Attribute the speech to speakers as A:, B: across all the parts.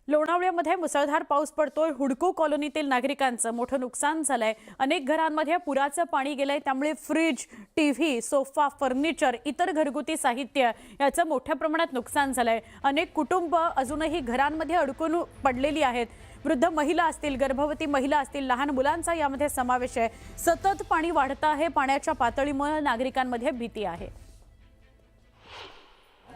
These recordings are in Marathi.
A: लोणावळ्यामध्ये मुसळधार पाऊस पडतोय। हुडको कॉलनीतील नागरिकांचं मोठं नुकसान झालंय। अनेक घरांमध्ये पुराचं पाणी गेलंय, त्यामुळे फ्रीज, टीव्ही, सोफा, फर्निचर, इतर घरगुती साहित्य याचं मोठ्या प्रमाणात नुकसान झालंय। अनेक कुटुंब अजूनही घरांमध्ये अडकून पडलेली आहेत। वृद्ध महिला असतील, गर्भवती महिला असतील, लहान मुलांचा यामध्ये समावेश आहे। सतत पाणी वाढत आहे। पाण्याच्या पातळीमुळे नागरिकांमध्ये भीती आहे।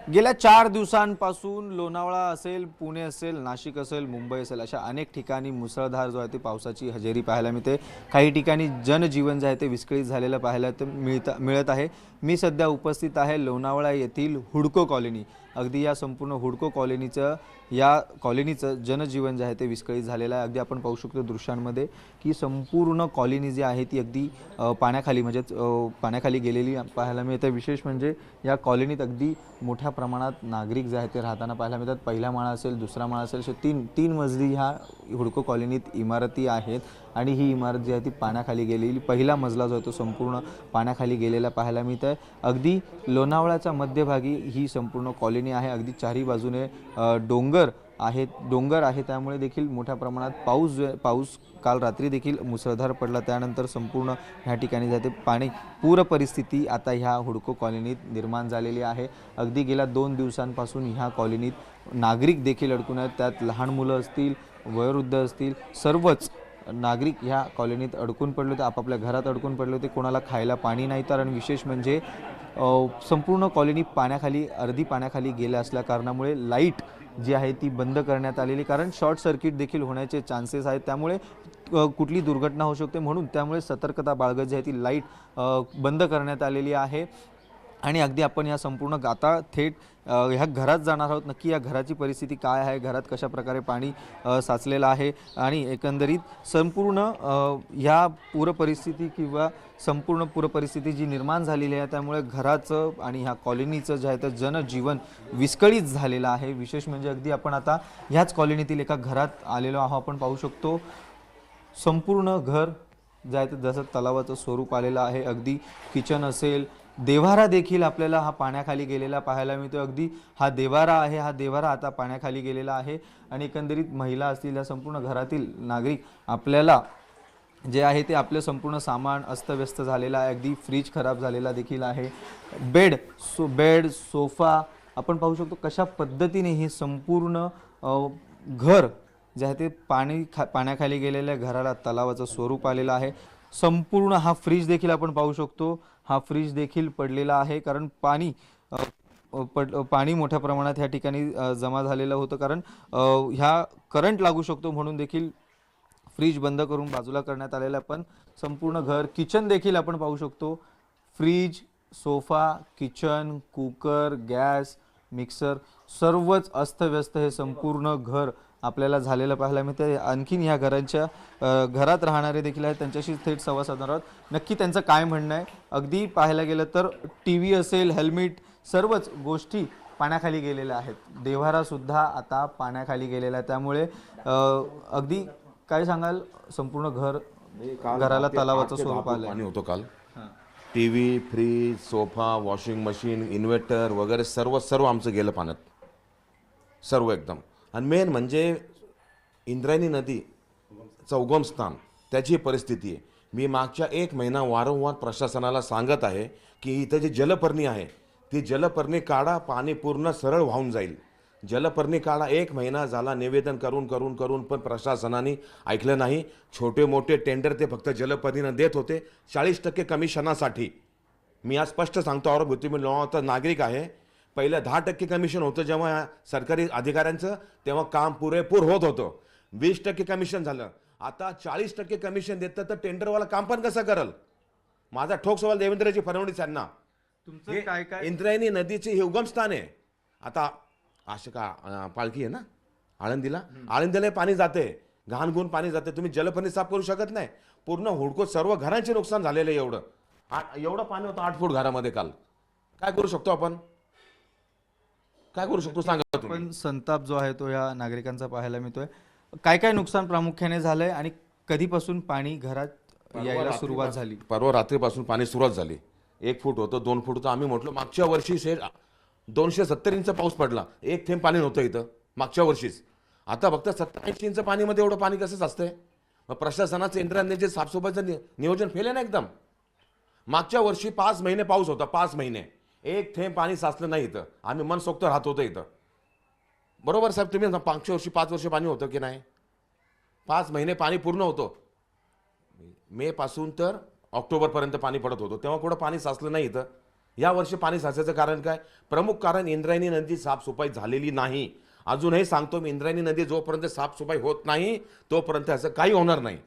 B: गेल्या 4 दिवसांपासून लोणावळा असेल, पुणे असेल, नाशिक असेल, मुंबई असेल, अशा अनेक ठिकाणी मुसळधार जो आहे ते पावसाची हजेरी पाहायला मिळते। काही ठिकाणी जनजीवन जे आहे ते विस्कळीत झालेलं पाहायला मिळत आहे। मी सध्या उपस्थित आहे लोणावळा येथील हुडको कॉलनी। अगदी या संपूर्ण हुडको कॉलनीचं जनजीवन जे आहे ते विस्कळीत झालेलं आहे। अगदी आपण पाहू शकतो दृश्यांमध्ये की संपूर्ण कॉलनी जी आहे ती अगदी पाण्याखाली गेलेली पाहायला मिळते। विशेष म्हणजे या कॉलनीत अगदी मोठ्या प्रमाणात नागरिक जे आहेत ते राहताना पाहायला मिळतात। पहिला माळा असेल, दुसरा माळा असेल, असे तीन मजली ह्या हुडको कॉलनीत इमारती आहेत आणि ही इमारत जी आहे ती पाण्याखाली गेलेली, पहिला मजला जो आहे तो संपूर्ण पाण्याखाली गेलेला पाहायला मिळत आहे। अगदी लोणावळ्याच्या मध्यभागी ही संपूर्ण कॉलनी आहे। अगदी चारही बाजूने डोंगर आहे, त्यामुळे देखील मोठ्या प्रमाणात पाऊस काल रात्री देखील मुसळधार पडला। त्यानंतर संपूर्ण ह्या ठिकाणी जाते पाणी पूर परिस्थिती आता ह्या हुडको कॉलनीत निर्माण झालेली आहे। अगदी गेल्या 2 दिवसांपासून ह्या कॉलनीत नागरिक देखील अडकून आहेत। त्यात लहान मुलं असतील, वयोवृद्ध असतील, सर्वच नागरिक ह्या कॉलनीत अडकून पडले होते, आपापल्या घरात अडकून पडले होते। कोणाला खायला पाणी नाही, तर आणि विशेष म्हणजे संपूर्ण कॉलनी अर्धी पाण्याखाली गेल्या असल्या कारणामुळे लाईट जी आहे ती बंद करण्यात आलेली, कारण शॉर्ट सर्किट देखील होण्याचे चान्सेस आहेत। त्यामुळे कुठली दुर्घटना होऊ शकते, म्हणून त्यामुळे सतर्कता बाळगत जी आहे ती लाईट बंद करण्यात आलेली आहे। आणि अगदी आपण या संपूर्ण आता थेट ह्या घरात जाणार आहोत। नक्की या घराची परिस्थिती काय आहे, घरात कशा प्रकारे पाणी साचलेलं आहे आणि एकंदरीत संपूर्ण ह्या संपूर्ण पूरपरिस्थिती जी निर्माण झालेली आहे, त्यामुळे घराचं आणि ह्या कॉलनीचं जे आहे तर जनजीवन विस्कळीत झालेलं आहे। विशेष म्हणजे अगदी आपण आता ह्याच कॉलनीतील एका घरात आलेलो आहोत। आपण पाहू शकतो संपूर्ण घर जे आहे ते जसं तलावाचं स्वरूप आलेलं आहे। अगदी किचन असेल, देवारा देखील आपल्याला हा पाण्याखाली गेलेला पाहायला मिळतो। अगदी हा देवारा आहे, हा देवारा आता पाण्याखाली गेलेला आहे आणि एकंदरीत महिला असतील, या संपूर्ण घरातील नागरिक आपल्याला जे आहे ते आपलं संपूर्ण सामान अस्तव्यस्त झालेलं आहे। अगदी फ्रीज खराब झालेला देखील आहे। बेड, सोफा आपण पाहू शकतो कशा पद्धतीने हे संपूर्ण घर जे आहे ते पाण्याखाली गेलेल्या घराला तलावाचं स्वरूप आलेलं आहे। संपूर्ण हा फ्रीज देखील आपण पाहू शकतो, हा फ्रीज देखील पडलेला आहे, कारण पाणी मोठ्या प्रमाणात ह्या ठिकाणी जमा झालेलं होतं, कारण ह्या करंट लागू शकतो म्हणून देखील फ्रीज बंद करून बाजूला करण्यात आलेला। पण संपूर्ण घर, किचन देखील आपण पाहू शकतो, fridge, sofa, kitchen, cooker, gas, mixer सर्वच अस्तव्यस्त हे संपूर्ण घर आपल्याला झालेलं पाहायला मिळते। आणखीन ह्या घरात राहणारे देखील आहेत, त्यांच्याशी थेट संवाद साधणार आहोत। नक्की त्यांचं काय म्हणणं आहे। अगदी पाहायला गेलं तर टीव्ही असेल, हेल्मेट, सर्वच गोष्टी पाण्याखाली गेलेल्या आहेत। देव्हारा सुद्धा आता पाण्याखाली गेलेला आहे, त्यामुळे अगदी काय सांगाल, संपूर्ण घराला तलावाचं स्वरूप आलं
C: पाणी होतं काल। TV, fridge, sofa, washing machine, inverter वगैरे सर्व आमचं गेलं पाण्यात, सर्व एकदम। आणि मेन म्हणजे इंद्रायणी नदीचं उगमस्थान, त्याची परिस्थिती आहे। मी मागच्या 1 महिना वारंवार प्रशासनाला सांगत आहे की इथं जी जलपर्णी आहे ती जलपर्णी काढा, पाणी पूर्ण सरळ वाहून जाईल। जलपर्णी काढा, 1 महिना झाला निवेदन करून पण प्रशासनाने ऐकलं नाही। छोटे मोठे टेंडर ते फक्त जलपर्णीनं देत होते 40% कमिशनासाठी। मी आज स्पष्ट सांगतो, औरभूती मी लोणावळा नागरिक आहे, पहिलं 10% कमिशन होतं जेव्हा सरकारी अधिकाऱ्यांचं, तेव्हा काम पुरेपूर होत होतं। 20% कमिशन झालं, आता 40% कमिशन देतं, तर टेंडरवाला काम पण कसं करल? माझा ठोक सवाल देवेंद्रजी फडणवीस यांना,
B: तुमचं काय
C: इंद्रायणी नदीचे हे उगमस्थान आहे। आता पालखी आहे ना आळंदीला पाणी जाते, घाणगुण पाणी जाते, तुम्ही जलपर्णी साफ करू शकत नाही। पूर्ण हुडको सर्व घरांचे नुकसान झालेलं आहे। एवढं पाणी होतं 8 फूट घरामध्ये काल। काय करू शकतो आपण, काय करू शकतो सांगा तुम्ही।
B: पण संताप जो आहे तो या नागरिकांचा पाहायला मिळतोय। काय नुकसान प्रामुख्याने झालंय आणि कधीपासून पाणी घरात यायला सुरुवात झाली?
C: परवा रात्रीपासून पाणी सुरुवात झाली। 1 फूट होतं, 2 फूट होतं। आम्ही म्हटलं मागच्या वर्षी 270 इंच पाऊस पडला, 1 थेंब पाणी नव्हतं इथं मागच्या वर्षीच। आता फक्त 87 इंच पाणीमध्ये एवढं पाणी कसं साचतंय? मग प्रशासनाचं इंद्रायणीचे साफसफाईचं नियोजन फेल आहे ना एकदम. मागच्या वर्षी 5 महिने पाऊस होता, 5 महिने एक थेंब पाणी साचलं नाही इथं. आम्ही मनसोक्त राहत होतो इथं. बरोबर साहेब, तुम्ही मागच्या वर्षी 5 वर्ष पाणी होतं की नाही? 5 महिने पाणी पूर्ण होतं. मे पासून तर ऑक्टोबरपर्यंत पाणी पडत होतं, तेव्हा कुठं पाणी साचलं नाही इथं. या वर्षी पाणी साचायचं कारण काय? प्रमुख कारण इंद्रायणी नदी साफसफाई झालेली नाही. अजूनही सांगतो मी, इंद्रायणी नदी जोपर्यंत साफसफाई होत नाही तोपर्यंत असं काही होणार नाही.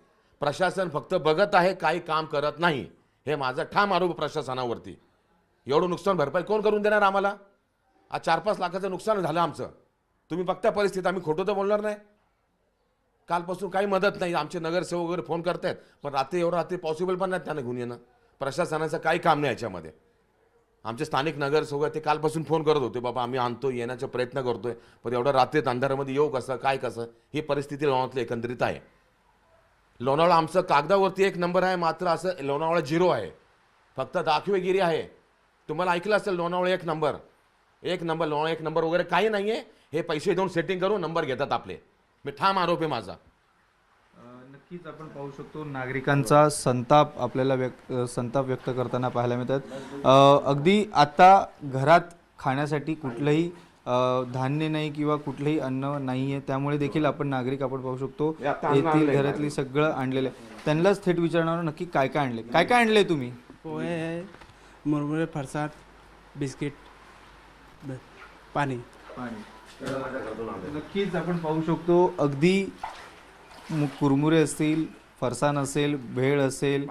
C: प्रशासन फक्त बघत आहे, काही काम करत नाही. हे माझा ठाम आरोप प्रशासनावरती. एवढं नुकसान भरपाई कोण करून देणार आम्हाला? आज 4-5 लाखाचं नुकसान झालं आमचं. तुम्ही बघता परिस्थिती, आम्ही खोटं तर बोलणार नाही. कालपासून काही मदत नाही. आमचे नगरसेवक वगैरे फोन करतायत, पण एवढं रात्री पॉसिबल पण नाही त्यांना घेऊन येणं. प्रशासनाचं काही काम नाही याच्यामध्ये. आमचे स्थानिक नगरसेवक ते कालपासून फोन करत होते, बाबा आम्ही आणतो, येण्याचा प्रयत्न करतोय, पण एवढं रात्रीत अंधारामध्ये येऊ कसं, काय कसं, ही परिस्थिती लोणावळ्यातली एकंदरीत आहे. लोणावळा आमचं कागदावरती 1 नंबर आहे, मात्र असं लोणावळा 0 आहे. फक्त दाखवेगिरी आहे. तुम्हाला ऐकलं असेल लोणावळा 1 नंबर, लोणावळा 1 नंबर वगैरे काही नाही आहे. हे पैसे देऊन सेटिंग करून नंबर घेतात आपले. मी ठाम आरोप आहे माझा.
B: नक्कीच आपण पाहू शकतो नागरिकांचा संताप आपल्याला संताप व्यक्त करताना पाहायला मिळतात. अगदी आता घरात खाण्यासाठी कुठलंही धान्य नाही किंवा कुठलंही अन्न नाही आहे, त्यामुळे देखील आपण पाहू शकतो येथील घरातली सगळं आणलेलं आहे. त्यांनाच थेट विचारणार नक्की काय काय आणले, काय काय आणले तुम्ही?
D: पोहे आहे, मुरमुरे, फरसाण, बिस्किट, पाणी.
B: नक्कीच आपण पाहू शकतो अगदी कुरमुरे असतील, फरसाण असेल, भेळ असेल,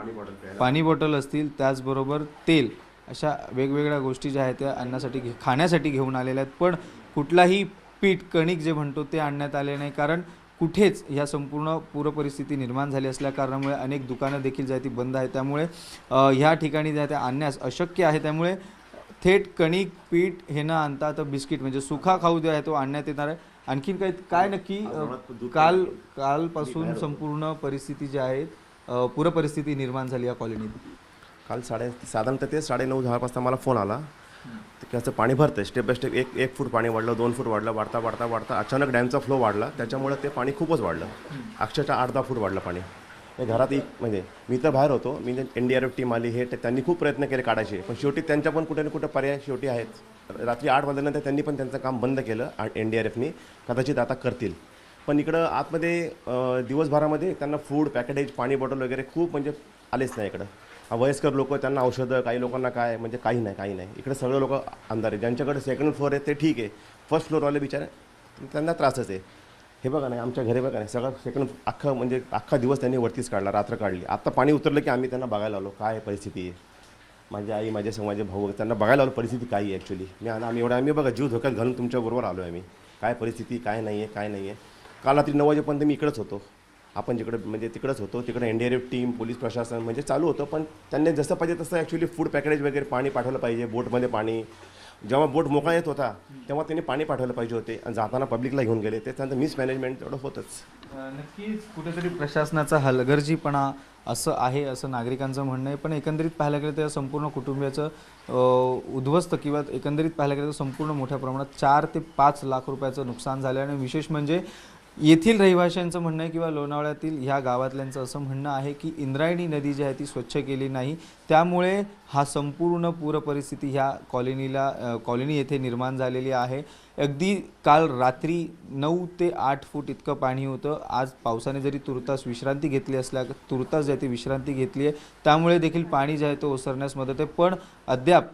B: पाणी बॉटल असतील, त्याचबरोबर तेल, अशा वेगवेगळ्या गोष्टी ज्या आहेत त्या खाण्यासाठी घेऊन आलेल्या आहेत. पण कुठलाही पीठ कणिक जे म्हणतो ते आणण्यात आले नाही, कारण कुठेच ह्या संपूर्ण पूरपरिस्थिती निर्माण झाली असल्या कारणामुळे अनेक दुकानं देखील ज्या ती बंद आहेत. त्यामुळे ह्या ठिकाणी ज्या त्या आणण्यास अशक्य आहे. त्यामुळे थेट कणिक पीठ हे न आणता तर बिस्किट म्हणजे सुखा खाऊ जो आहे तो आणण्यात येणार आहे. आणखीन काय नक्की कालपासून संपूर्ण परिस्थिती जी आहे पूरपरिस्थिती निर्माण झाली या कॉलनीत?
E: काल साधारणतः ते 9:30-10 वाजता मला फोन आला की असं पाणी भरतं स्टेप बाय स्टेप. 1 फूट पाणी वाढलं, 2 फूट वाढलं, वाढता अचानक डॅमचा फ्लो वाढला. त्याच्यामुळे ते पाणी खूपच वाढलं. अक्षरशः 8-10 फूट वाढलं पाणी. हे घरात म्हणजे मी तर बाहेर होतो, मी NDRF टीम आली, हे त्यांनी खूप प्रयत्न केले काढायचे, पण शेवटी त्यांच्या पण कुठे ना कुठे पर्याय शेवटी आहेत. रात्री 8 वाजल्यानंतर त्यांनी पण त्यांचं काम बंद केलं. NDRFनी कदाचित आता करतील. पण इकडं आतमध्ये दिवसभरामध्ये त्यांना फूड पॅकेज, पाणी बॉटल वगैरे खूप म्हणजे आलेच नाही इकडं. वयस्कर लोक, त्यांना औषधं, काही लोकांना काय म्हणजे काही नाही. इकडे सगळे लोक अंधार आहे. ज्यांच्याकडे 2nd फ्लोअर आहे ते ठीक आहे, 1st फ्लोअरवाले बिचारे त्यांना त्रासच आहे. हे बघा नाही, आमच्या घरी बघा नाही, सगळं 2nd अख्खा दिवस त्यांनी वरतीच काढला, रात्र काढली. आता पाणी उतरलं की आम्ही त्यांना बघायला आलो काय परिस्थिती आहे. माझी आई, माझे भाऊ, त्यांना बघायला आलो परिस्थिती काय आहे ॲक्च्युली. आम्ही बघा जीव धोक्यात घालून तुमच्याबरोबर आलो आहे आम्ही. काय परिस्थिती, काय नाही आहे. काल रात्री 9 वाजेपर्यंत मी इकडेच होतो. आपण तिकडेच होतो. तिकडे NDRF टीम, पोलीस प्रशासन म्हणजे चालू होतं. पण त्यांनी जसं पाहिजे तसं ॲक्च्युली फूड पॅकेज वगैरे पाणी पाठवलं पाहिजे. बोटमध्ये पाणी, जेव्हा बोट मोकळा येत होता तेव्हा त्यांनी पाणी पाठवलं पाहिजे होते, आणि जाताना पब्लिकला घेऊन गेले. ते त्यांचं मिसमॅनेजमेंट तेवढं होतंच.
B: नक्कीच कुठेतरी प्रशासनाचा हलगर्जीपणा असं आहे, असं नागरिकांचं म्हणणं आहे. पण एकंदरीत पाहायला गेलं तर संपूर्ण कुटुंबियाचं उद्ध्वस्त किंवा एकंदरीत पाहायला गेलं तर संपूर्ण मोठ्या प्रमाणात 4 ते 5 लाख रुपयाचं नुकसान झालं. आणि विशेष म्हणजे येथील रहिवाशांचं म्हणणं आहे किंवा लोणावळ्यातील ह्या गावातल्यांचं असं म्हणणं आहे की इंद्रायणी नदी जी आहे ती स्वच्छ केली नाही, त्यामुळे हा संपूर्ण पूरपरिस्थिती ह्या कॉलनी येथे निर्माण झालेली आहे. अगदी काल रात्री 9 ते 8 फूट इतकं पाणी होतं. आज पावसाने जरी तुर्तास विश्रांती घेतली जी आहे ती विश्रांती घेतली आहे, त्यामुळे देखील पाणी जे आहे तो ओसरण्यास मदत आहे. पण अद्याप